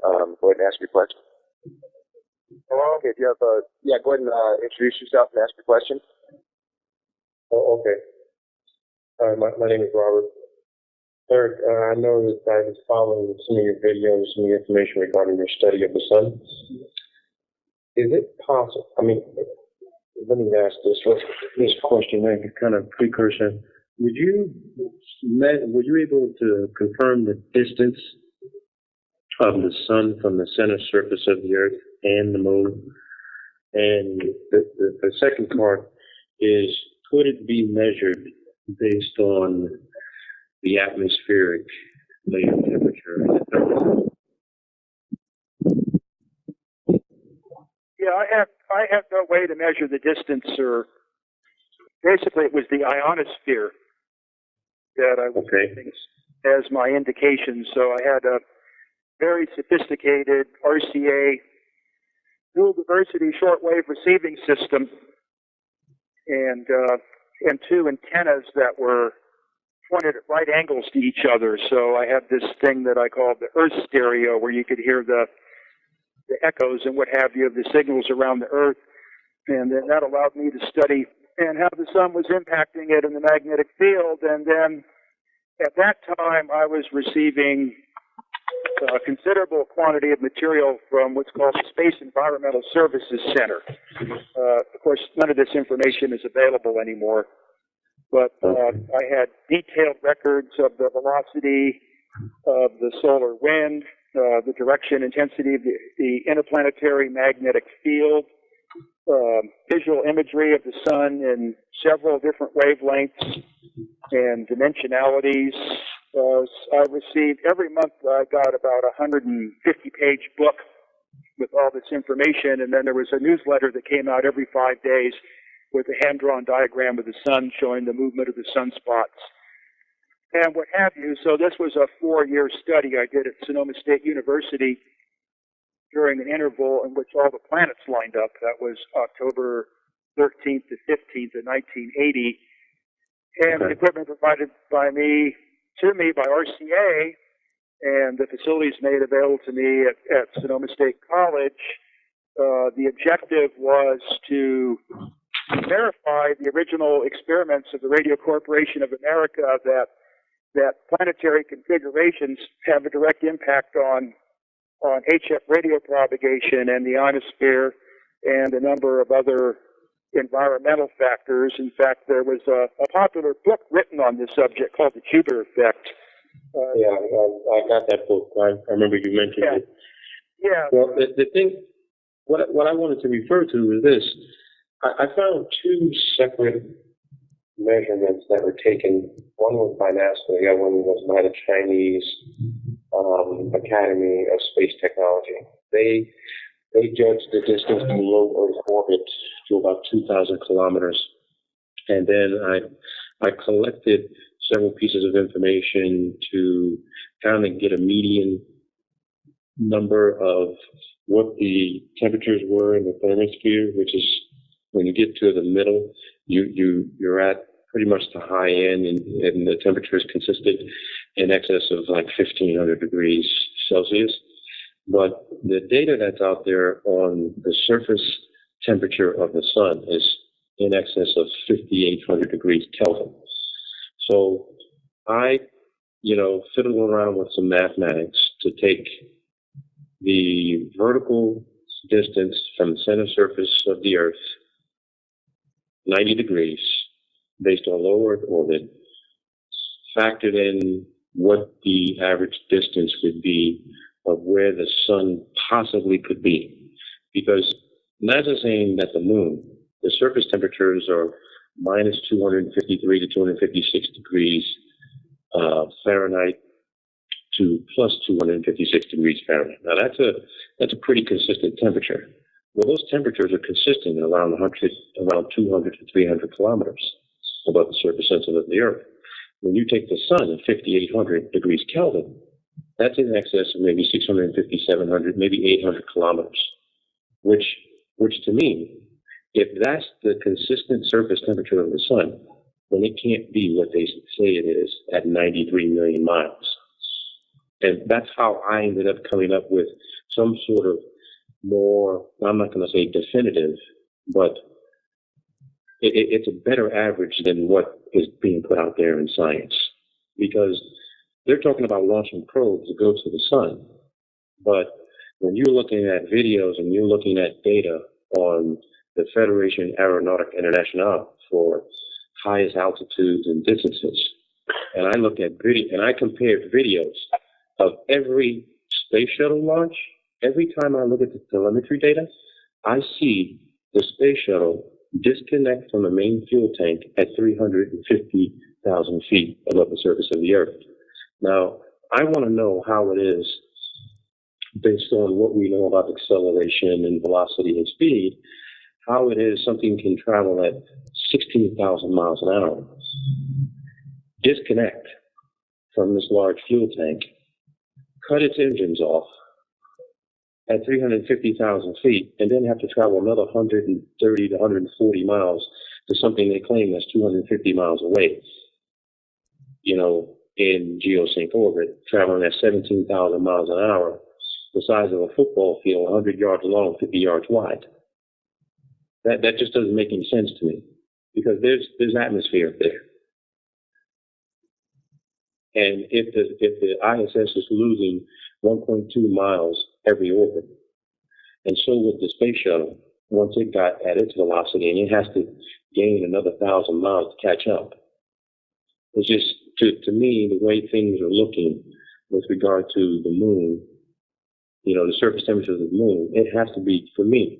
Go ahead and ask your question. Oh, okay. Do you have yeah, go ahead and introduce yourself and ask your question. Oh, okay. My name is Robert. Eric, I know that I was following some of your videos, some of your information regarding your study of the sun. Is it possible, I mean, let me ask this question, like a kind of precursor. Were you able to confirm the distance of the sun from the center surface of the Earth and the moon? And the second part is, could it be measured based on the atmospheric layer temperature? Yeah, I have no way to measure the distance, or basically it was the ionosphere that I was using as my indication. So I had a very sophisticated RCA dual diversity shortwave receiving system and two antennas that were pointed at right angles to each other. So I had this thing that I called the Earth stereo, where you could hear the echoes and what have you of the signals around the Earth. And then that allowed me to study and how the sun was impacting it in the magnetic field. And then at that time, I was receiving a considerable quantity of material from what's called the Space Environmental Services Center. Of course, none of this information is available anymore. But I had detailed records of the velocity of the solar wind, the direction, intensity of the interplanetary magnetic field, visual imagery of the sun in several different wavelengths and dimensionalities. I received, every month I got about a 150-page book with all this information, and then there was a newsletter that came out every 5 days with a hand-drawn diagram of the sun showing the movement of the sunspots and what have you. So this was a 4-year study I did at Sonoma State University during an interval in which all the planets lined up. That was October 13th to 15th of 1980. And the equipment provided to me by RCA and the facilities made available to me at Sonoma State College, the objective was to verify the original experiments of the Radio Corporation of America that planetary configurations have a direct impact on HF radio propagation and the ionosphere and a number of other environmental factors. In fact, there was a popular book written on this subject called The Jupiter Effect. I got that book. I remember you mentioned it. Yeah. Well, the thing, what I wanted to refer to is this. I found two separate measurements that were taken. One was by NASA, the other one was by the Chinese Academy of Space Technology. They judged the distance from low Earth orbit to about 2,000 kilometers. And then I collected several pieces of information to kind of get a median number of what the temperatures were in the thermosphere, which is when you get to the middle, you're at pretty much the high end, and the temperatures consisted in excess of like 1,500 degrees Celsius. But the data that's out there on the surface temperature of the sun is in excess of 5,800 degrees Kelvin. So I, fiddled around with some mathematics to take the vertical distance from the center surface of the Earth, 90 degrees, based on low Earth orbit, factored in what the average distance would be of where the sun possibly could be. Because NASA is saying that the moon, the surface temperatures are minus 253 to 256 degrees Fahrenheit to plus 256 degrees Fahrenheit. Now that's a pretty consistent temperature. Well, those temperatures are consistent around 200 to 300 kilometers above the surface of the Earth. When you take the sun at 5,800 degrees Kelvin, that's in excess of maybe 650, 700, maybe 800 kilometers, which to me, if that's the consistent surface temperature of the sun, then it can't be what they say it is at 93 million miles. And that's how I ended up coming up with some sort of more, I'm not going to say definitive, but it's a better average than what is being put out there in science. Because they're talking about launching probes to go to the sun. But when you're looking at videos and you're looking at data on the Federation Aeronautique Internationale for highest altitudes and distances, and I look at video and I compared videos of every space shuttle launch, every time I look at the telemetry data, I see the space shuttle disconnect from the main fuel tank at 350,000 feet above the surface of the Earth. Now, I want to know how it is, based on what we know about acceleration and velocity and speed, how it is something can travel at 16,000 miles an hour, disconnect from this large fuel tank, cut its engines off at 350,000 feet, and then have to travel another 130 to 140 miles to something they claim that's 250 miles away, in geosync orbit, traveling at 17,000 miles an hour, the size of a football field, 100 yards long, 50 yards wide. That just doesn't make any sense to me, because there's atmosphere up there. And if the ISS is losing 1.2 miles every orbit, and so would the space shuttle once it got at its velocity, and it has to gain another 1,000 miles to catch up. It's just, to me, the way things are looking with regard to the moon, the surface temperature of the moon, it has to be, for me,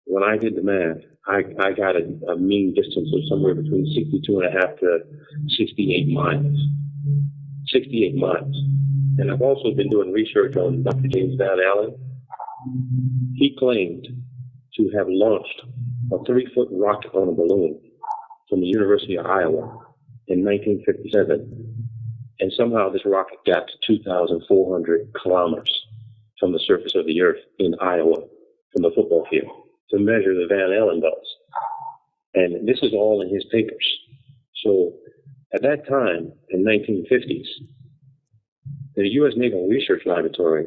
when I did the math, I got a mean distance of somewhere between 62.5 to 68 miles. 68 miles. And I've also been doing research on Dr. James Van Allen. He claimed to have launched a 3-foot rocket on a balloon from the University of Iowa in 1957. And somehow this rocket got to 2,400 kilometers from the surface of the Earth in Iowa, from the football field, to measure the Van Allen belts. And this is all in his papers. So at that time, in 1950s, the U.S. Naval Research Laboratory,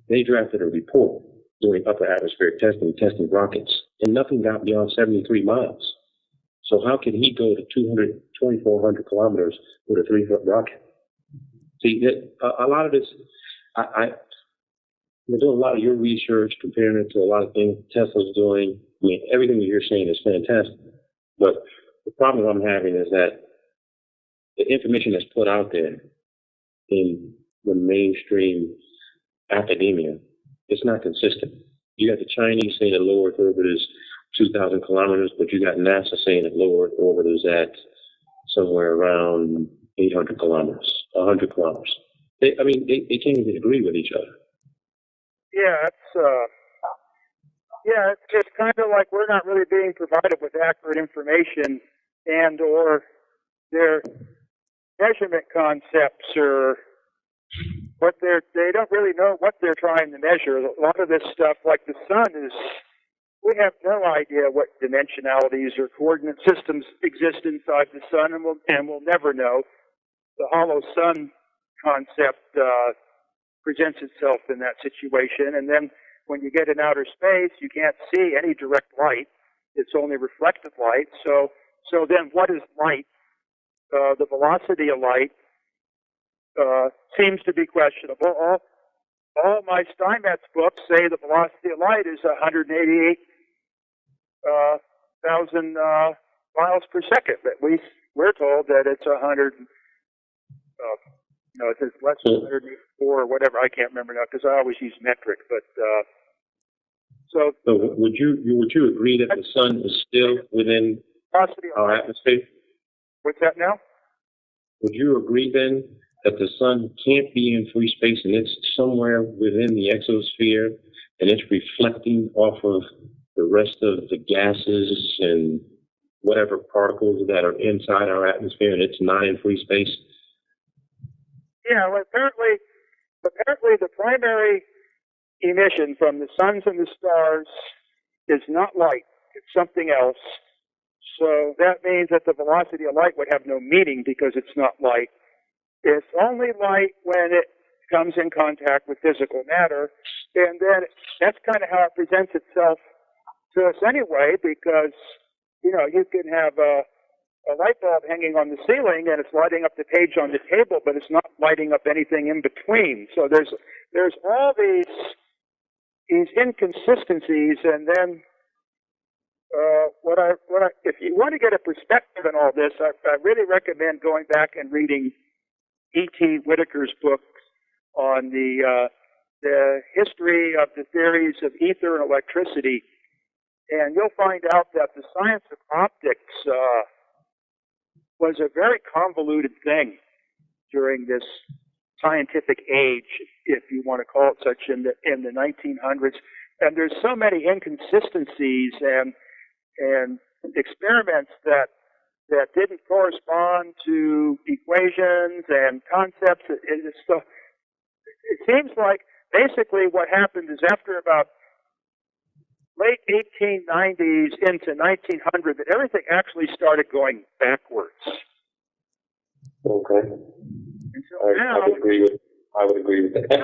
they drafted a report doing upper atmospheric testing rockets, and nothing got beyond 73 miles. So how can he go to 2,400 kilometers with a 3-foot rocket? See, a lot of this, you're doing a lot of your research, comparing it to a lot of things Tesla's doing. I mean, everything that you're saying is fantastic. But the problem I'm having is that the information that's put out there in the mainstream academia, it's not consistent. You got the Chinese saying that low Earth orbit is 2,000 kilometers, but you got NASA saying that low Earth orbit is at somewhere around 800 kilometers, 100 kilometers. They can't even agree with each other. Yeah, it's kind of like we're not really being provided with accurate information, and or their measurement concepts or what they don't really know what they're trying to measure. A lot of this stuff, like the sun, we have no idea what dimensionalities or coordinate systems exist inside the sun, and we'll never know. The hollow sun concept presents itself in that situation, and then when you get in outer space, you can't see any direct light. It's only reflected light. So then what is light? The velocity of light seems to be questionable. All my Steinmetz books say the velocity of light is 188,000 miles per second. But we're told that it's 100. It's less than 184 or whatever. I can't remember now because I always use metric. But so would you agree that the sun is still within our atmosphere? What's that now? Would you agree then that the sun can't be in free space and it's somewhere within the exosphere and it's reflecting off of the rest of the gases and whatever particles that are inside our atmosphere, and it's not in free space? Yeah, well, apparently the primary emission from the suns and the stars is not light. It's something else. So that means that the velocity of light would have no meaning because it's not light. It's only light when it comes in contact with physical matter, and then that's kind of how it presents itself to us anyway, because, you know, you can have a light bulb hanging on the ceiling and it's lighting up the page on the table, but it's not lighting up anything in between. So there's all these inconsistencies, and then if you want to get a perspective on all this, I really recommend going back and reading E.T. Whitaker's book on the history of the theories of ether and electricity, and you'll find out that the science of optics was a very convoluted thing during this scientific age, if you want to call it such, in the 1900s. And there's so many inconsistencies and experiments that didn't correspond to equations and concepts. It seems like basically what happened is after about late 1890s into 1900 that everything actually started going backwards. Okay. And so now, I would agree with that.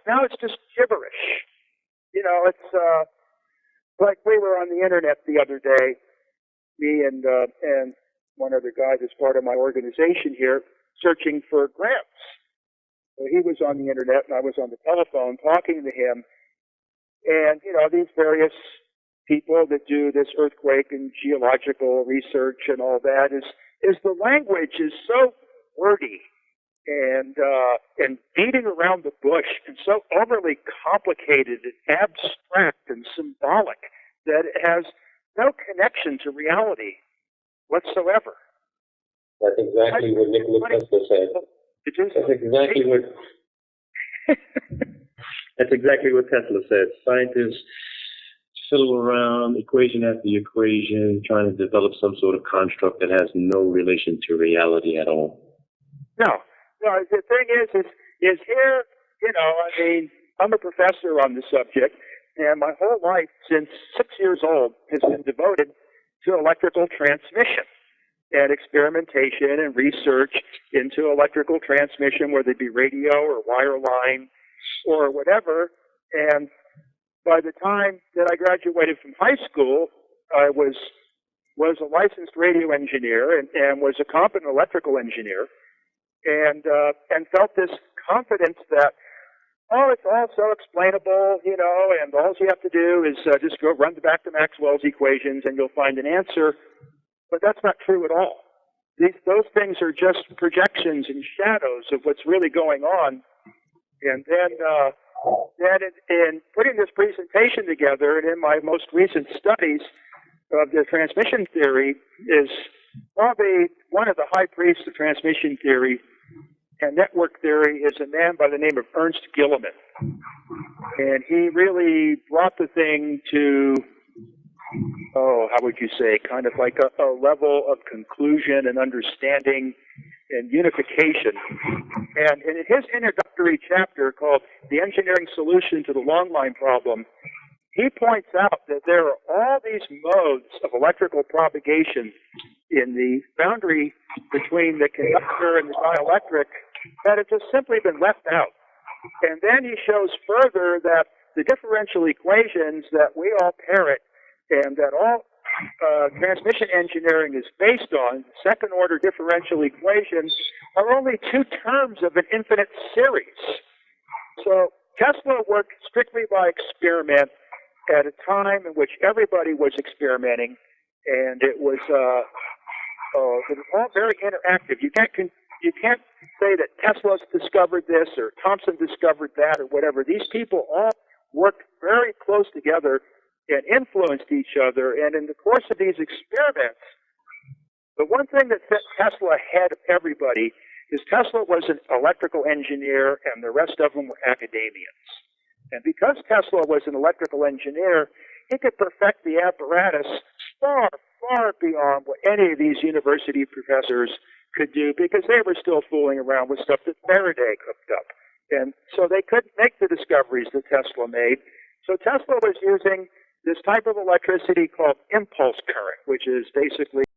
now it's just gibberish. You know, it's like we were on the internet the other day, me and one other guy that's part of my organization here, searching for grants. So he was on the internet and I was on the telephone talking to him. And, you know, these various people that do this earthquake and geological research and all that is the language is so wordy and beating around the bush and so overly complicated and abstract and symbolic that it has no connection to reality whatsoever. That's exactly what Nikola Tesla said. That's exactly what Tesla said. Scientists fiddle around equation after equation, trying to develop some sort of construct that has no relation to reality at all. No. The thing is here, you know, I mean, I'm a professor on the subject, and my whole life since 6 years old has been devoted to electrical transmission and experimentation and research into electrical transmission, whether it be radio or wireline or whatever. And by the time that I graduated from high school, I was a licensed radio engineer and was a competent electrical engineer, and felt this confidence that, oh, it's all so explainable, you know, and all you have to do is just go run back to Maxwell's equations and you'll find an answer. But that's not true at all. Those things are just projections and shadows of what's really going on. And then in putting this presentation together, and in my most recent studies of the transmission theory, is probably one of the high priests of transmission theory and network theory is a man by the name of Ernst Gilliman. And he really brought the thing to, how would you say, kind of like a level of conclusion and understanding and unification. And in his introductory chapter called The Engineering Solution to the Longline Problem, he points out that there are all these modes of electrical propagation in the boundary between the conductor and the dielectric that have just simply been left out. And then he shows further that the differential equations that we all parrot and that all transmission engineering is based on, second-order differential equations, are only two terms of an infinite series. So Tesla worked strictly by experiment at a time in which everybody was experimenting, and it was all very interactive. You can't say that Tesla's discovered this or Thomson discovered that or whatever. These people all worked very close together and influenced each other. And in the course of these experiments, the one thing that set Tesla ahead of everybody is Tesla was an electrical engineer and the rest of them were academians. And because Tesla was an electrical engineer, he could perfect the apparatus far, far beyond what any of these university professors could do, because they were still fooling around with stuff that Faraday cooked up. And so they couldn't make the discoveries that Tesla made. So Tesla was using this type of electricity called impulse current, which is basically